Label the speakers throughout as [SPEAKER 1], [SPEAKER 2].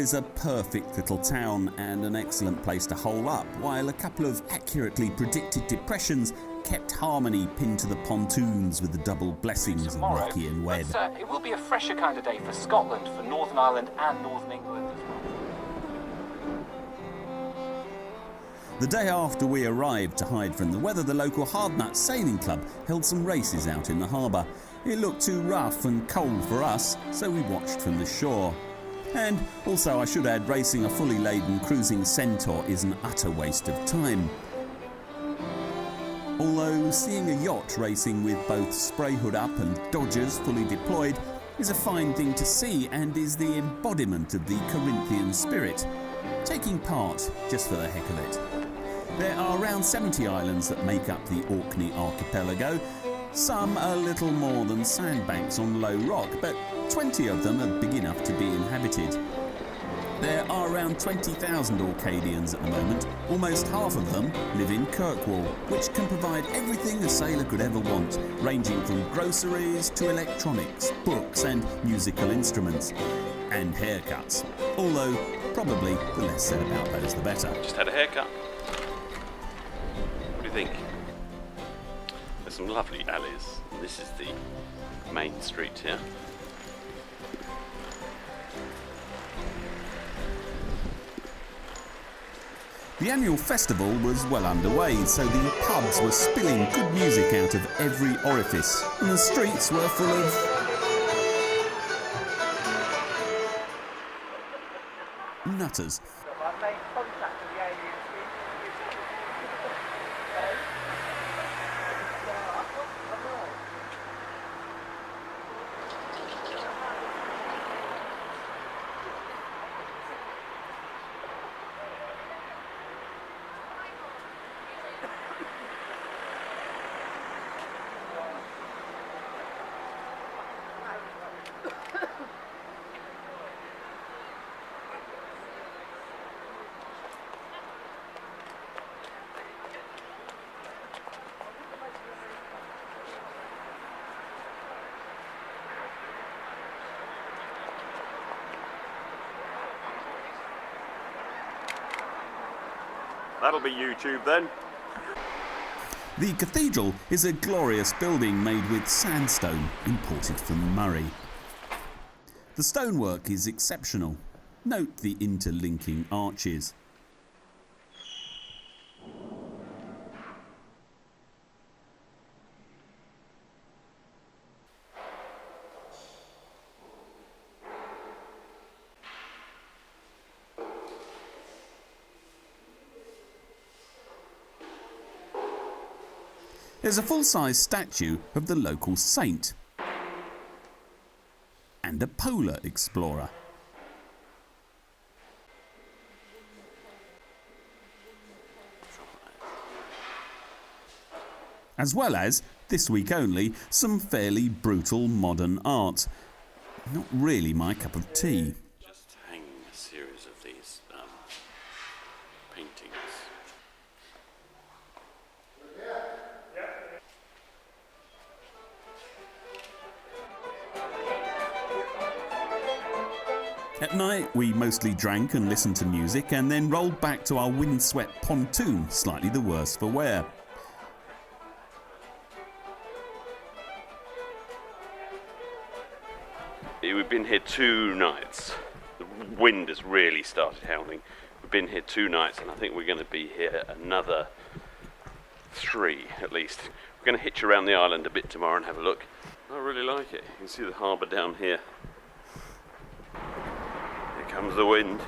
[SPEAKER 1] is a perfect little town and an excellent place to hole up, while a couple of accurately predicted depressions kept harmony pinned to the pontoons with the double blessings of Rocky and Wed.
[SPEAKER 2] It will be a fresher kind of day for Scotland, for Northern Ireland and Northern England as well.
[SPEAKER 1] The day after we arrived to hide from the weather, the local Hardnut Sailing Club held some races out in the harbour. It looked too rough and cold for us, so we watched from the shore. And also, I should add, racing a fully laden cruising Centaur is an utter waste of time. Although seeing a yacht racing with both spray hood up and dodgers fully deployed is a fine thing to see and is the embodiment of the Corinthian spirit, taking part just for the heck of it. There are around 70 islands that make up the Orkney archipelago, some a little more than sandbanks on low rock, but 20 of them are big enough to be inhabited. There are around 20,000 Orcadians at the moment. Almost half of them live in Kirkwall, which can provide everything a sailor could ever want, ranging from groceries to electronics, books and musical instruments, and haircuts. Although, probably the less said about those the better.
[SPEAKER 3] Just had a haircut. What do you think? There's some lovely alleys. This is the main street here.
[SPEAKER 1] The annual festival was well underway, so the pubs were spilling good music out of every orifice, and the streets were full of nutters.
[SPEAKER 3] That'll be YouTube then.
[SPEAKER 1] The cathedral is a glorious building made with sandstone imported from Murray. The stonework is exceptional. Note the interlinking arches. There's a full-size statue of the local saint and a polar explorer. As well as, this week only, some fairly brutal modern art. Not really my cup of tea.
[SPEAKER 3] Just hang a series of these paintings.
[SPEAKER 1] At night, we mostly drank and listened to music and then rolled back to our windswept pontoon, slightly the worse for wear.
[SPEAKER 3] We've been here 2 nights. The wind has really started howling. We've been here 2 nights and I think we're going to be here another 3 at least. We're going to hitch around the island a bit tomorrow and have a look. I really like it. You can see the harbour down here. Here comes the wind.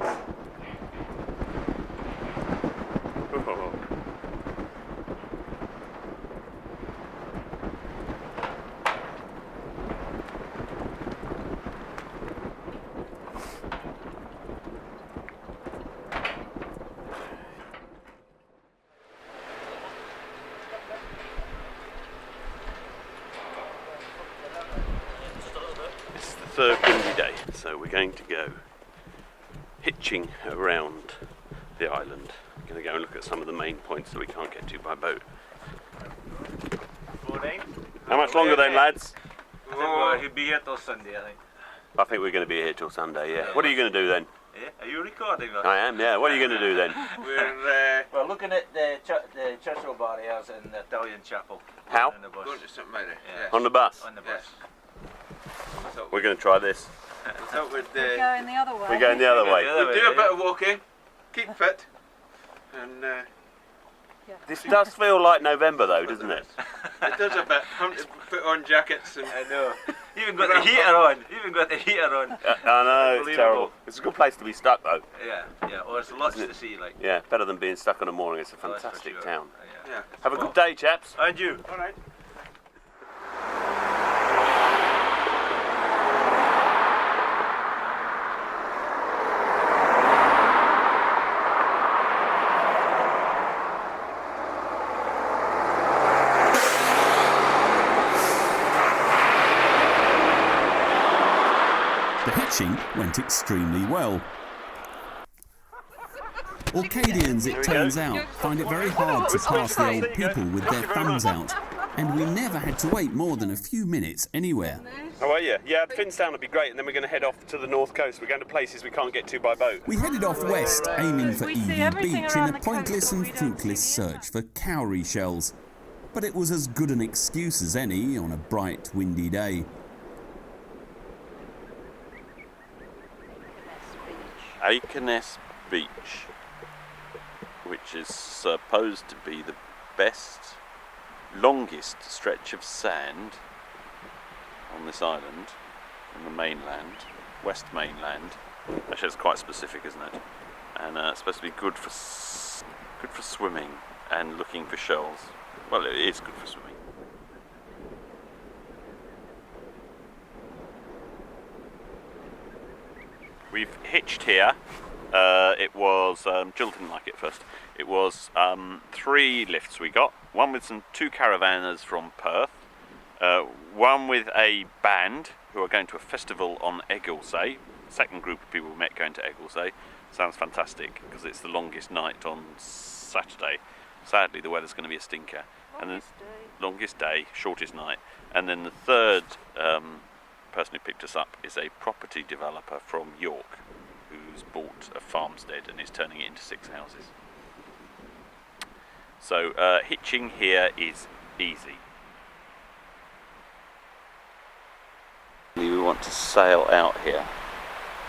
[SPEAKER 3] Oh. It's the third windy day, so we're going to go hitching around the island. We're going to go and look at some of the main points that we can't get to by boat.
[SPEAKER 4] Morning.
[SPEAKER 3] How much longer then, lads?
[SPEAKER 4] I think he'll be here till Sunday, I think.
[SPEAKER 3] I think we're going to be here till Sunday, yeah. What are you going to do then?
[SPEAKER 4] Yeah. Are you recording that?
[SPEAKER 3] I am, yeah. What are you going to do then?
[SPEAKER 4] We're looking at the Churchill barriers in the Italian chapel.
[SPEAKER 3] How?
[SPEAKER 4] On the bus.
[SPEAKER 5] Going to St Mary.
[SPEAKER 4] Yeah.
[SPEAKER 3] On the bus?
[SPEAKER 4] On the bus.
[SPEAKER 3] We're going to try this.
[SPEAKER 5] We thought we'd
[SPEAKER 6] Going the other way.
[SPEAKER 3] We're going the other way.
[SPEAKER 5] we'd do a bit of walking, keep fit, and
[SPEAKER 3] This does feel like November though, doesn't it?
[SPEAKER 5] it does a bit. Having to put on jackets and.
[SPEAKER 4] I know. Even got the heater on. Even got the heater on.
[SPEAKER 3] I know, it's terrible. It's a good place to be stuck though.
[SPEAKER 4] Yeah, yeah. Well, there's lots to see, like.
[SPEAKER 3] Yeah, better than being stuck on a mooring. It's a
[SPEAKER 4] Oh, that's for
[SPEAKER 3] fantastic
[SPEAKER 4] sure.
[SPEAKER 3] town.
[SPEAKER 5] Yeah.
[SPEAKER 3] Have a good day, chaps.
[SPEAKER 4] And you.
[SPEAKER 5] All right.
[SPEAKER 1] The hitching went extremely well. Orcadians, it turns out, find it very hard to pass the old people with their thumbs out, and we never had to wait more than a few minutes anywhere.
[SPEAKER 3] How are you? Yeah, Finstown would be great, and then we're going to head off to the north coast. We're going to places we can't get to by boat.
[SPEAKER 1] We headed off west, aiming for
[SPEAKER 6] We see
[SPEAKER 1] Evie
[SPEAKER 6] everything
[SPEAKER 1] Beach in
[SPEAKER 6] around
[SPEAKER 1] a
[SPEAKER 6] the coast
[SPEAKER 1] pointless
[SPEAKER 6] that
[SPEAKER 1] and
[SPEAKER 6] we don't
[SPEAKER 1] fruitless
[SPEAKER 6] see.
[SPEAKER 1] search for cowrie shells. But it was as good an excuse as any on a bright, windy day.
[SPEAKER 3] Akeness Beach, which is supposed to be the best, longest stretch of sand on this island, on the mainland, west mainland. Actually, it's quite specific, isn't it? And it's supposed to be good for swimming and looking for shells. Well, it is good for swimming. We've hitched here. It was Jill didn't like it first. It was 3 lifts we got. One with two caravanners from Perth. One with a band who are going to a festival on Egglesay. Second group of people we met going to Egglesay. Sounds fantastic because it's the longest night on Saturday. Sadly, the weather's going to be a stinker. Longest day, shortest night. And then the third person who picked us up is a property developer from York who's bought a farmstead and is turning it into 6 houses. So hitching here is easy. We want to sail out here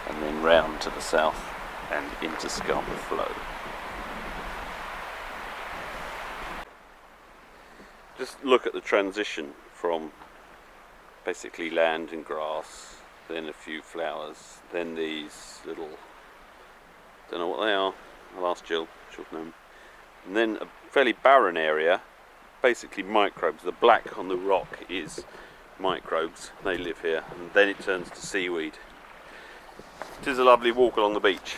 [SPEAKER 3] and then round to the south and into Scapa Flow. Just look at the transition from basically land and grass, then a few flowers, then these little, don't know what they are, I'll ask Jill, she'll know. And then a fairly barren area, basically microbes. The black on the rock is microbes, they live here, and then it turns to seaweed. It is a lovely walk along the beach.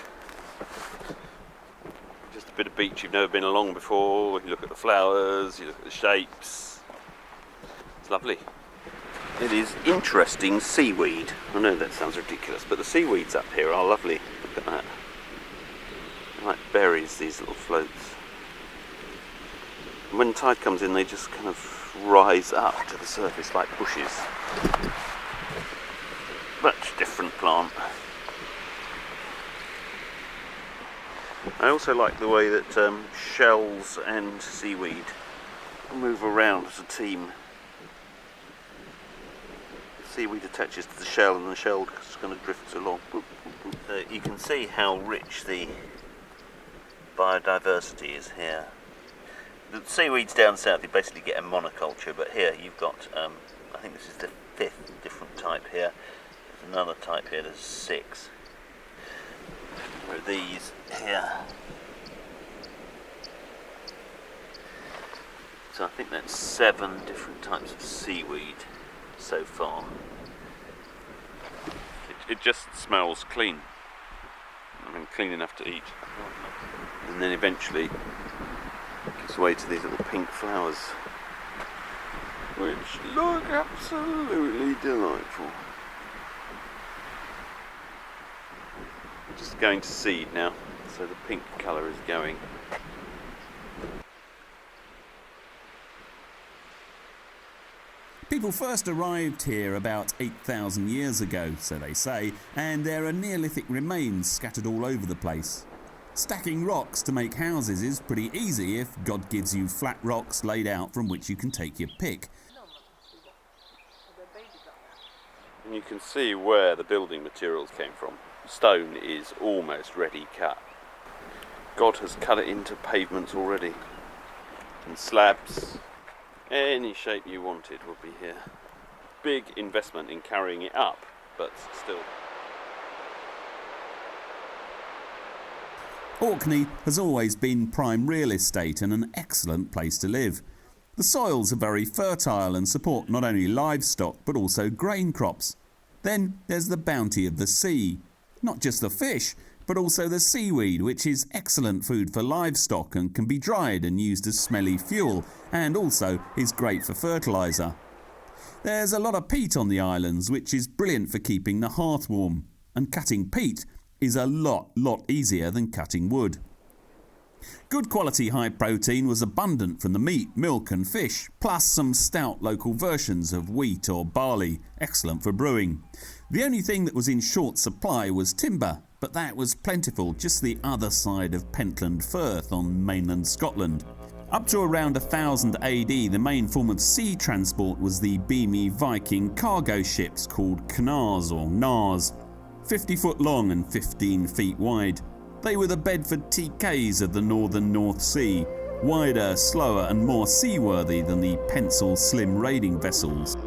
[SPEAKER 3] Just a bit of beach you've never been along before. You look at the flowers, you look at the shapes. It's lovely. It is interesting seaweed. I know that sounds ridiculous, but the seaweeds up here are lovely. Look at that. They're like berries, these little floats. And when tide comes in, they just kind of rise up to the surface like bushes. Much different plant. I also like the way that shells and seaweed move around as a team. Seaweed attaches to the shell and the shell just kind of drifts along. You can see how rich the biodiversity is here. The seaweeds down south, you basically get a monoculture, but here you've got, I think this is the 5th different type here. There's another type here, there's 6. There are these here. So I think that's 7 different types of seaweed so far. It just smells clean. I mean, clean enough to eat. And then eventually it gives way to these little pink flowers, which look absolutely delightful. Just going to seed now, so the pink colour is going.
[SPEAKER 1] People first arrived here about 8,000 years ago, so they say, and there are Neolithic remains scattered all over the place. Stacking rocks to make houses is pretty easy if God gives you flat rocks laid out from which you can take your pick.
[SPEAKER 3] And you can see where the building materials came from. Stone is almost ready cut. God has cut it into pavements already. And slabs, any shape you wanted will be here. Big investment in carrying it up, but still.
[SPEAKER 1] Orkney has always been prime real estate and an excellent place to live. The soils are very fertile and support not only livestock but also grain crops. Then there's the bounty of the sea. Not just the fish, but also the seaweed, which is excellent food for livestock and can be dried and used as smelly fuel, and also is great for fertiliser. There's a lot of peat on the islands, which is brilliant for keeping the hearth warm, and cutting peat is a lot easier than cutting wood. Good quality high protein was abundant from the meat, milk and fish, plus some stout local versions of wheat or barley, excellent for brewing. The only thing that was in short supply was timber, but that was plentiful just the other side of Pentland Firth on mainland Scotland. Up to around 1000 AD, the main form of sea transport was the beamy Viking cargo ships called knars or nars, 50 foot long and 15 feet wide. They were the Bedford TKs of the northern North Sea, wider, slower and more seaworthy than the pencil slim raiding vessels.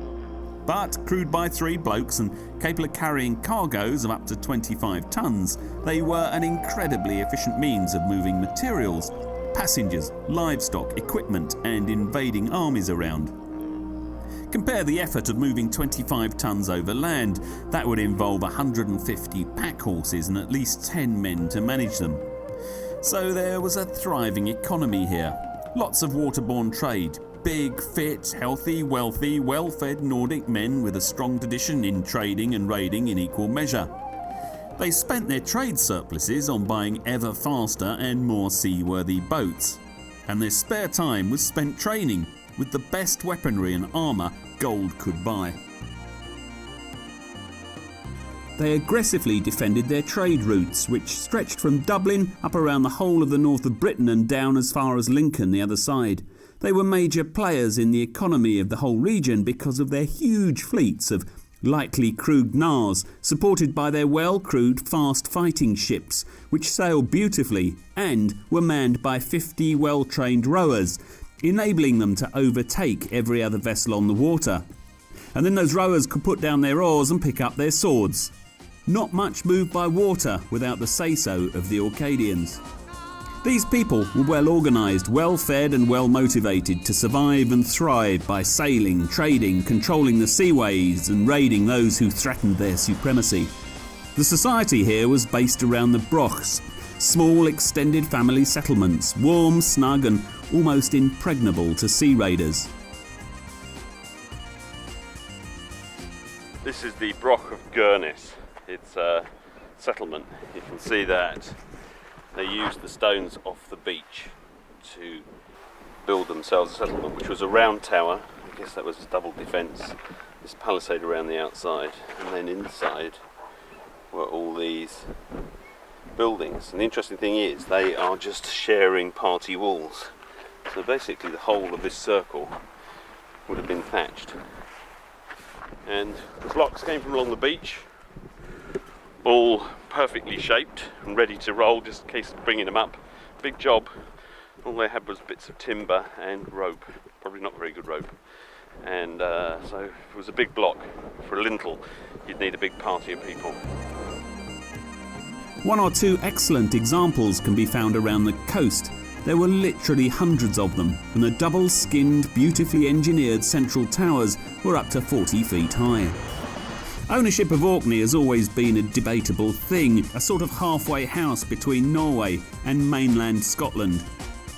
[SPEAKER 1] But crewed by 3 blokes and capable of carrying cargoes of up to 25 tons, they were an incredibly efficient means of moving materials, passengers, livestock, equipment and invading armies around. Compare the effort of moving 25 tons over land. That would involve 150 pack horses and at least 10 men to manage them. So there was a thriving economy here. Lots of waterborne trade. Big, fit, healthy, wealthy, well-fed Nordic men with a strong tradition in trading and raiding in equal measure. They spent their trade surpluses on buying ever faster and more seaworthy boats. And their spare time was spent training with the best weaponry and armour gold could buy. They aggressively defended their trade routes, which stretched from Dublin up around the whole of the north of Britain and down as far as Lincoln the other side. They were major players in the economy of the whole region because of their huge fleets of lightly crewed knars, supported by their well-crewed fast fighting ships, which sailed beautifully and were manned by 50 well-trained rowers, enabling them to overtake every other vessel on the water. And then those rowers could put down their oars and pick up their swords. Not much moved by water without the say-so of the Orcadians. These people were well organised, well-fed and well-motivated to survive and thrive by sailing, trading, controlling the seaways and raiding those who threatened their supremacy. The society here was based around the brochs, small extended family settlements, warm, snug and almost impregnable to sea raiders.
[SPEAKER 3] This is the Broch of Gurnis. It's a settlement. You can see that they used the stones off the beach to build themselves a settlement, which was a round tower. I guess that was a double defence. This palisade around the outside, and then inside were all these buildings. And the interesting thing is they are just sharing party walls. So basically the whole of this circle would have been thatched. And the blocks came from along the beach, all perfectly shaped and ready to roll, just in case of bringing them up. Big job. All they had was bits of timber and rope, probably not very good rope. And so if it was a big block for a lintel, you'd need a big party of people.
[SPEAKER 1] 1 or 2 excellent examples can be found around the coast. There were literally hundreds of them, and the double-skinned, beautifully engineered central towers were up to 40 feet high. Ownership of Orkney has always been a debatable thing, a sort of halfway house between Norway and mainland Scotland.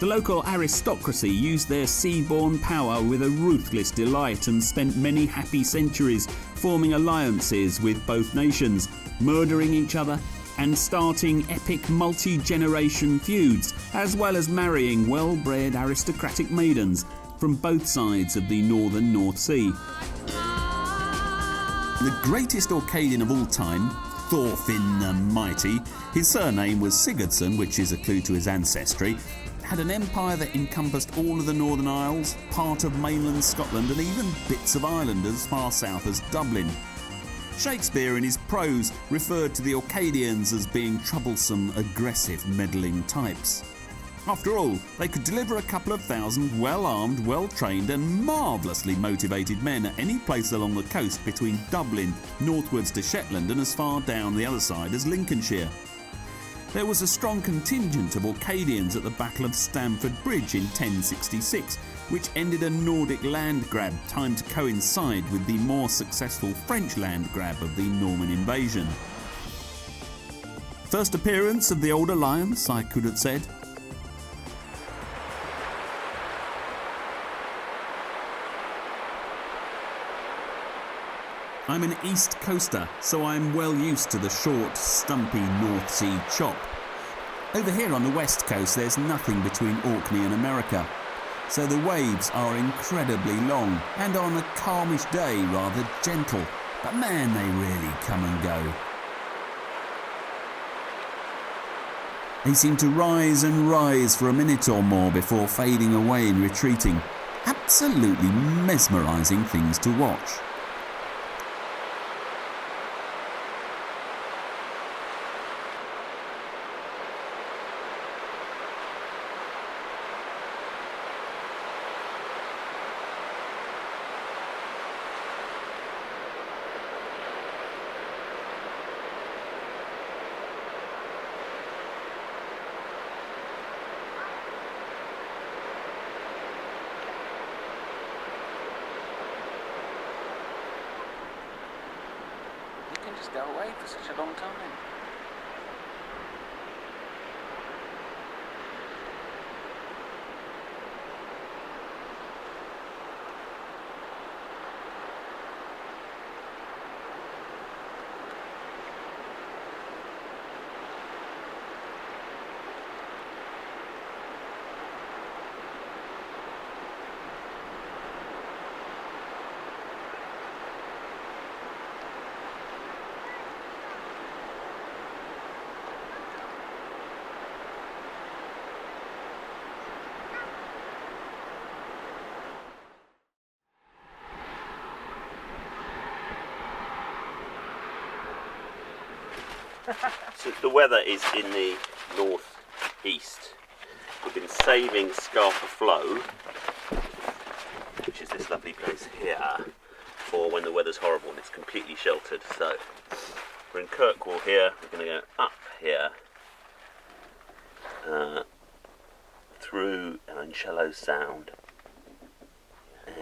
[SPEAKER 1] The local aristocracy used their sea-born power with a ruthless delight and spent many happy centuries forming alliances with both nations, murdering each other and starting epic multi-generation feuds, as well as marrying well-bred aristocratic maidens from both sides of the northern North Sea. The greatest Orcadian of all time, Thorfinn the Mighty, his surname was Sigurdsson, which is a clue to his ancestry, had an empire that encompassed all of the Northern Isles, part of mainland Scotland and even bits of Ireland as far south as Dublin. Shakespeare in his prose referred to the Orcadians as being troublesome, aggressive, meddling types. After all, they could deliver a couple of thousand well-armed, well-trained and marvellously motivated men at any place along the coast between Dublin, northwards to Shetland and as far down the other side as Lincolnshire. There was a strong contingent of Orcadians at the Battle of Stamford Bridge in 1066, which ended a Nordic land grab timed to coincide with the more successful French land grab of the Norman invasion. First appearance of the Old Alliance, I could have said. I'm an East Coaster, so I'm well used to the short, stumpy North Sea chop. Over here on the West Coast there's nothing between Orkney and America, so the waves are incredibly long and on a calmish day rather gentle, but man, they really come and go. They seem to rise and rise for a minute or more before fading away and retreating. Absolutely mesmerising things to watch.
[SPEAKER 2] You can just go away for such a long time.
[SPEAKER 3] Since the weather is in the north-east, we've been saving Scapa Flow, which is this lovely place here, for when the weather's horrible and it's completely sheltered. So we're in Kirkwall here, we're going to go up here, through Unshallow Sound, and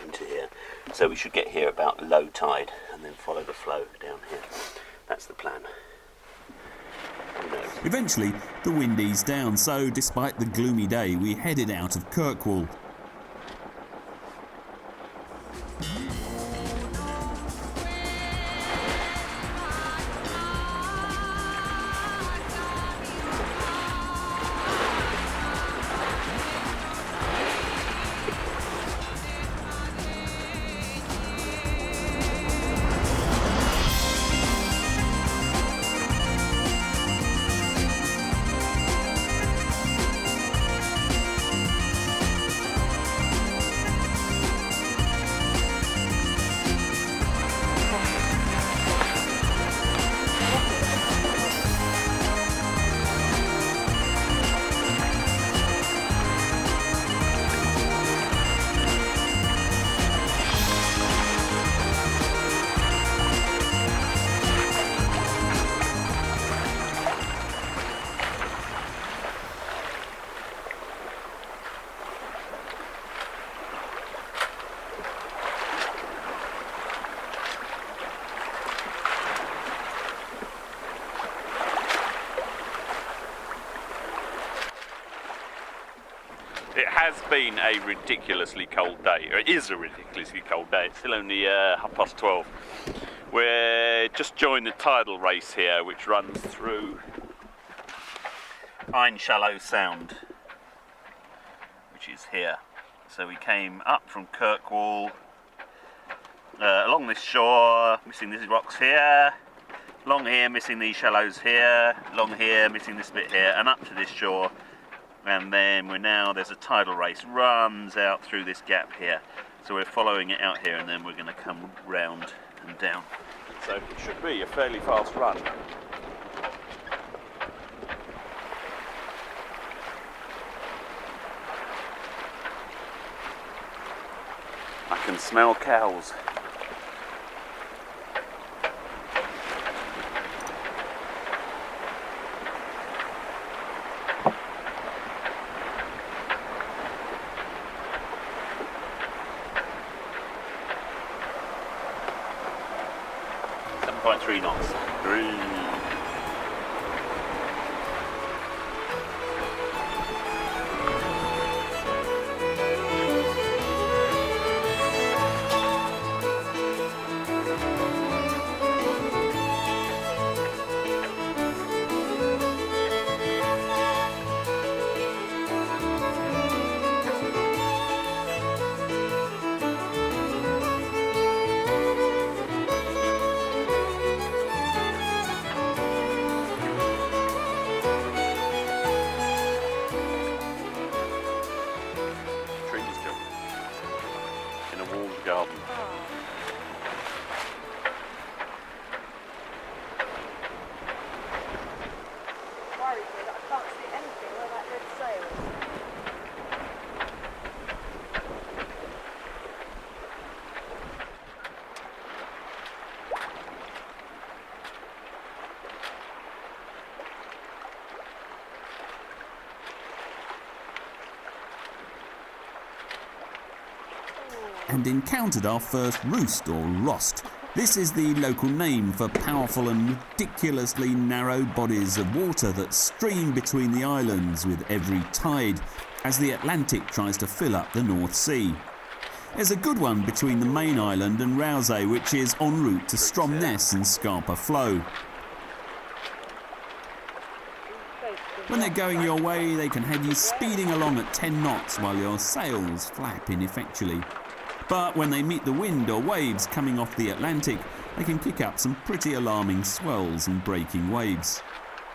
[SPEAKER 3] into here. So we should get here about low tide and then follow the flow down here. That's the plan. Who knows?
[SPEAKER 1] Eventually, the wind eased down, so despite the gloomy day, we headed out of Kirkwall.
[SPEAKER 3] It has been a ridiculously cold day, or it is a ridiculously cold day. It's still only 12:30. We're just joined the tidal race here, which runs through Unshallow Sound, which is here. So we came up from Kirkwall, along this shore, missing these rocks here, along here, missing these shallows here, along here, missing this bit here, and up to this shore. And then there's a tidal race, runs out through this gap here. So we're following it out here, and then we're going to come round and down. So it should be a fairly fast run. I can smell cows. .3 knots. Garden.
[SPEAKER 6] Worries me that I can't see anything where that red sail is.
[SPEAKER 1] And encountered our first roost or rost. This is the local name for powerful and ridiculously narrow bodies of water that stream between the islands with every tide as the Atlantic tries to fill up the North Sea. There's a good one between the main island and Rousay, which is en route to Stromness and Scapa Flow. When they're going your way, they can have you speeding along at 10 knots while your sails flap ineffectually. But when they meet the wind or waves coming off the Atlantic, they can kick up some pretty alarming swells and breaking waves.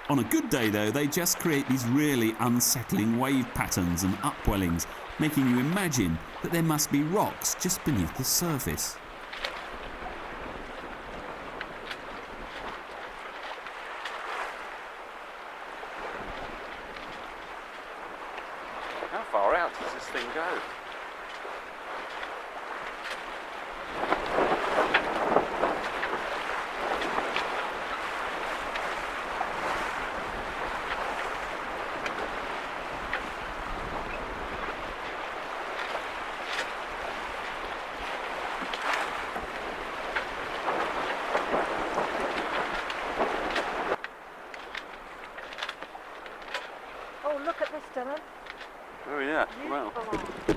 [SPEAKER 1] On a good day though, they just create these really unsettling wave patterns and upwellings, making you imagine that there must be rocks just beneath the surface.
[SPEAKER 3] How far out does this thing go?
[SPEAKER 6] Oh, look at this, Dylan.
[SPEAKER 3] Oh yeah, well.
[SPEAKER 6] Beautiful.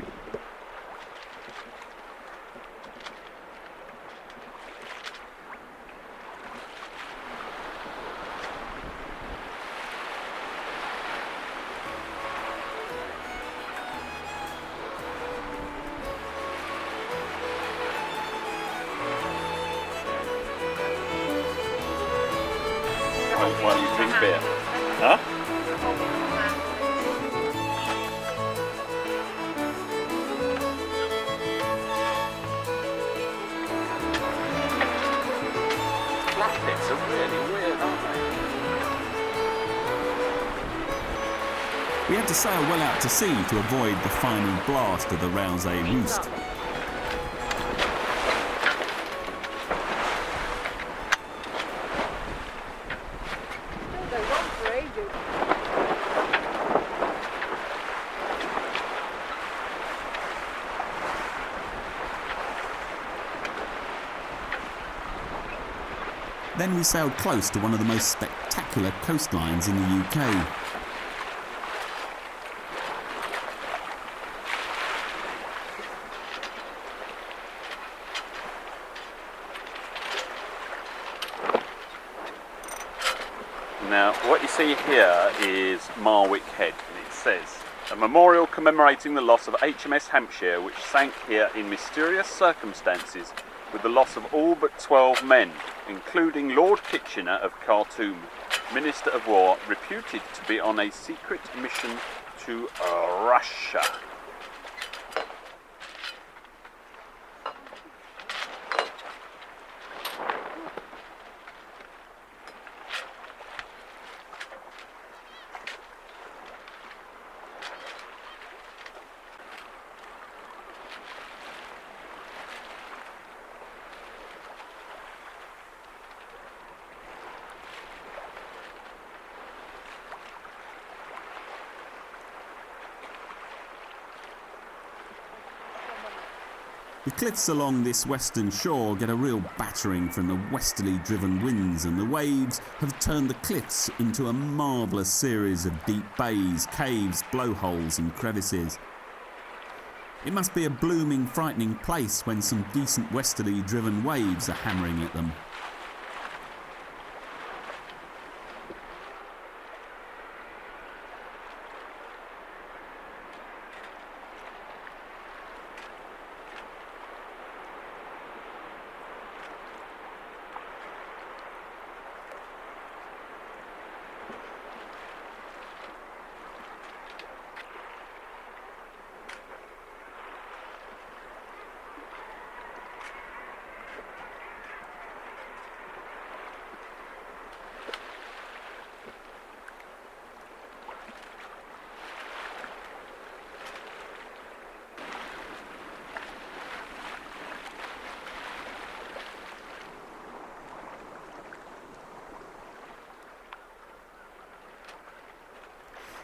[SPEAKER 3] Why do you drink beer? Huh? Flat bits are really weird, aren't they?
[SPEAKER 1] We had to sail well out to sea to avoid the final blast of the Rousay roost.
[SPEAKER 6] They'll go on for ages.
[SPEAKER 1] Then we sailed close to one of the most spectacular coastlines in the UK.
[SPEAKER 3] Now, what you see here is Marwick Head, and it says, a memorial commemorating the loss of HMS Hampshire, which sank here in mysterious circumstances with the loss of all but 12 men, including Lord Kitchener of Khartoum, Minister of War, reputed to be on a secret mission to Russia.
[SPEAKER 1] The cliffs along this western shore get a real battering from the westerly driven winds, and the waves have turned the cliffs into a marvellous series of deep bays, caves, blowholes and crevices. It must be a blooming, frightening place when some decent westerly driven waves are hammering at them.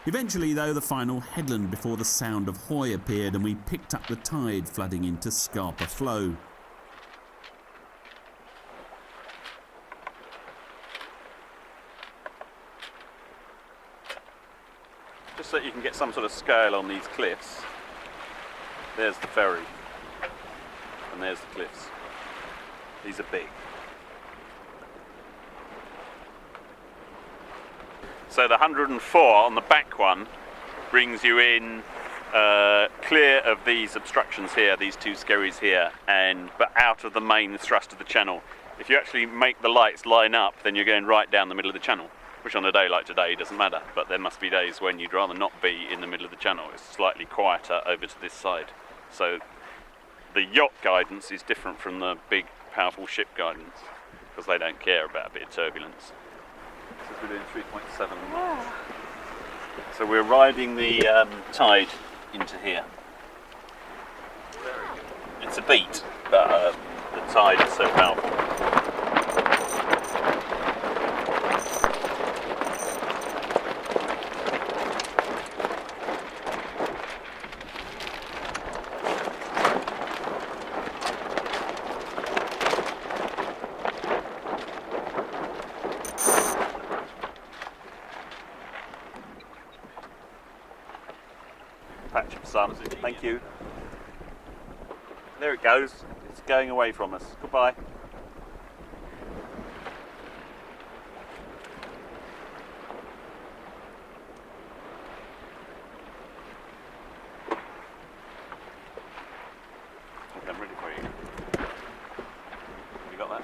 [SPEAKER 1] Eventually, though, the final headland before the Sound of Hoy appeared, and we picked up the tide flooding into Scapa Flow.
[SPEAKER 3] Just so you can get some sort of scale on these cliffs, there's the ferry, and there's the cliffs. These are big. So the 104 on the back one brings you in clear of these obstructions here, these two skerries here, but out of the main thrust of the channel. If you actually make the lights line up, then you're going right down the middle of the channel, which on a day like today doesn't matter, but there must be days when you'd rather not be in the middle of the channel. It's slightly quieter over to this side. So the yacht guidance is different from the big powerful ship guidance, because they don't care about a bit of turbulence. We're doing 3.7 miles. So we're riding the tide into here. It's a beat, but the tide is so powerful. Patch of sun. Thank you. There it goes. It's going away from us. Goodbye. Okay, I'm ready for you. Have you got that?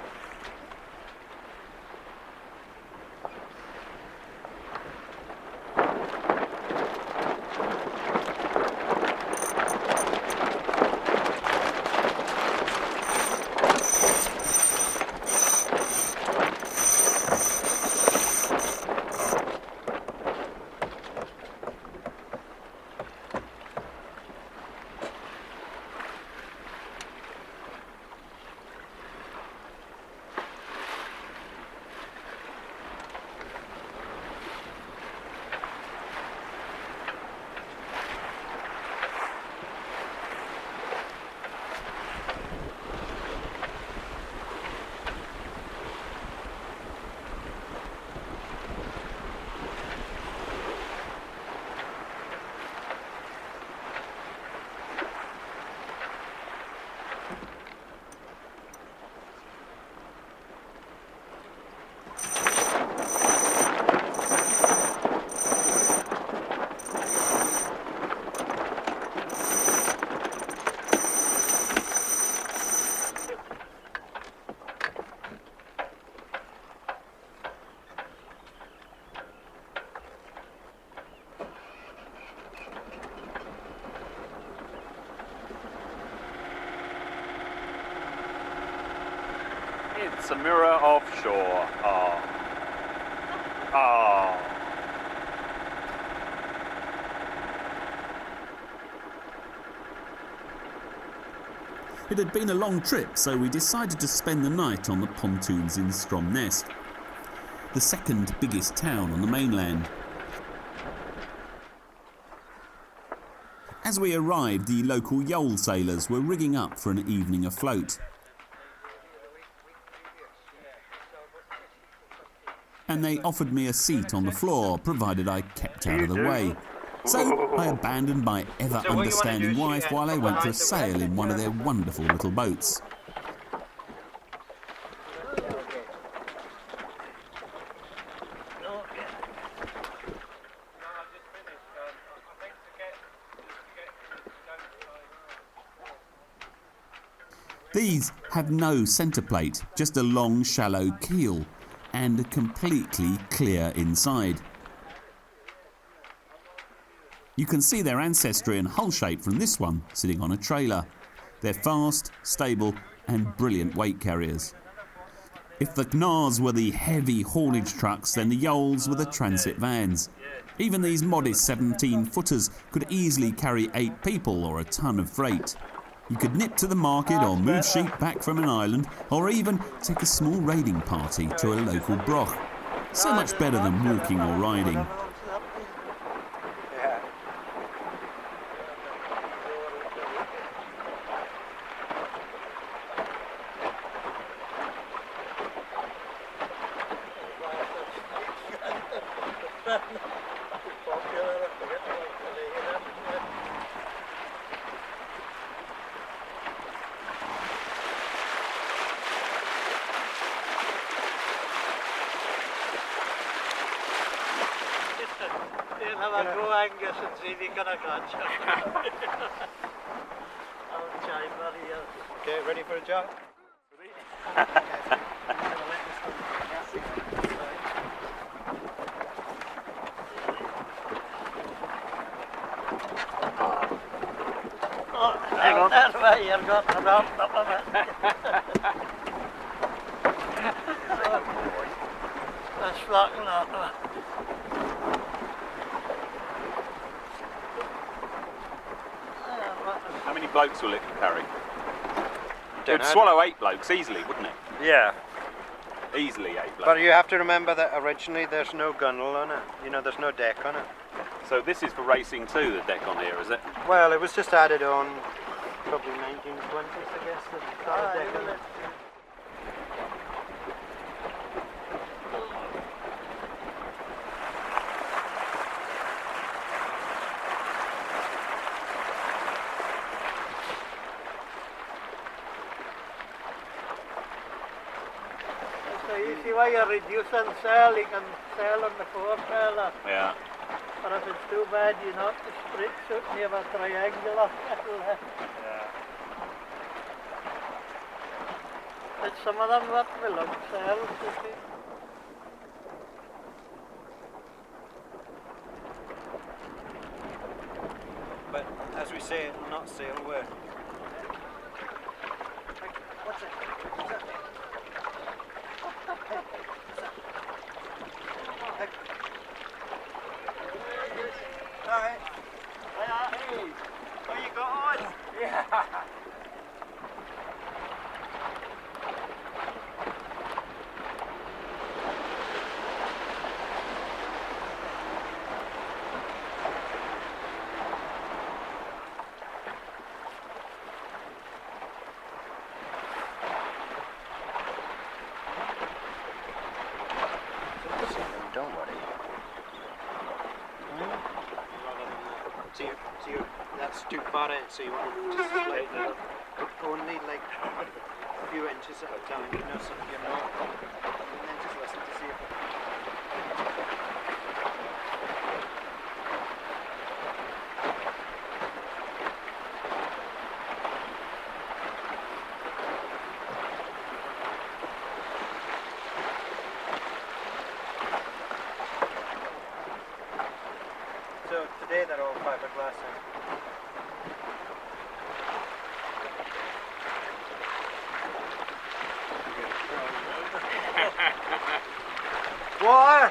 [SPEAKER 3] Samura offshore. Oh. Oh.
[SPEAKER 1] It had been a long trip, so we decided to spend the night on the pontoons in Stromness, the second biggest town on the mainland. As we arrived, the local Yole sailors were rigging up for an evening afloat. And they offered me a seat on the floor, provided I kept out of the way. So I abandoned my ever-understanding wife while I went for a sail in one of their wonderful little boats. These have no centre plate, just a long, shallow keel, and a completely clear inside. You can see their ancestry and hull shape from this one, sitting on a trailer. They're fast, stable, and brilliant weight carriers. If the Gnars were the heavy haulage trucks, then the Yoles were the transit vans. Even these modest 17-footers could easily carry 8 people or a ton of freight. You could nip to the market or move sheep back from an island, or even take a small raiding party to a local broch. So much better than walking or riding.
[SPEAKER 7] Have a go, Angus, and see if you can catch it. I'll try here.
[SPEAKER 5] Okay, ready for a jump?
[SPEAKER 7] Hang on. That's why you've got the rope up of it. That's flocking up.
[SPEAKER 3] How many blokes will it carry? It would swallow 8 blokes easily, wouldn't it?
[SPEAKER 8] Yeah,
[SPEAKER 3] Easily 8 blokes.
[SPEAKER 8] but you have to remember that originally there's no gunnel on it. You know, there's no deck on it.
[SPEAKER 3] So this is for racing too, the deck on here, is it?
[SPEAKER 8] Well, it was just added on probably 1920s, I guess, the deck on it.
[SPEAKER 7] So you see why you reduce and sail, you can sail on the foresail.
[SPEAKER 3] Yeah.
[SPEAKER 7] But if it's too bad, you not the sprit shoot near a triangular. But some of them what will look sails, you see.
[SPEAKER 8] But as we say, it'll not sail work. What's it? Alright.
[SPEAKER 7] Hey, what you got on?
[SPEAKER 8] Yeah. Don't worry. So that's too far in, so you want to just like only like a few inches at a time, you know, so you're not, and then just listen to see if So today they're all fiberglass.
[SPEAKER 7] eh?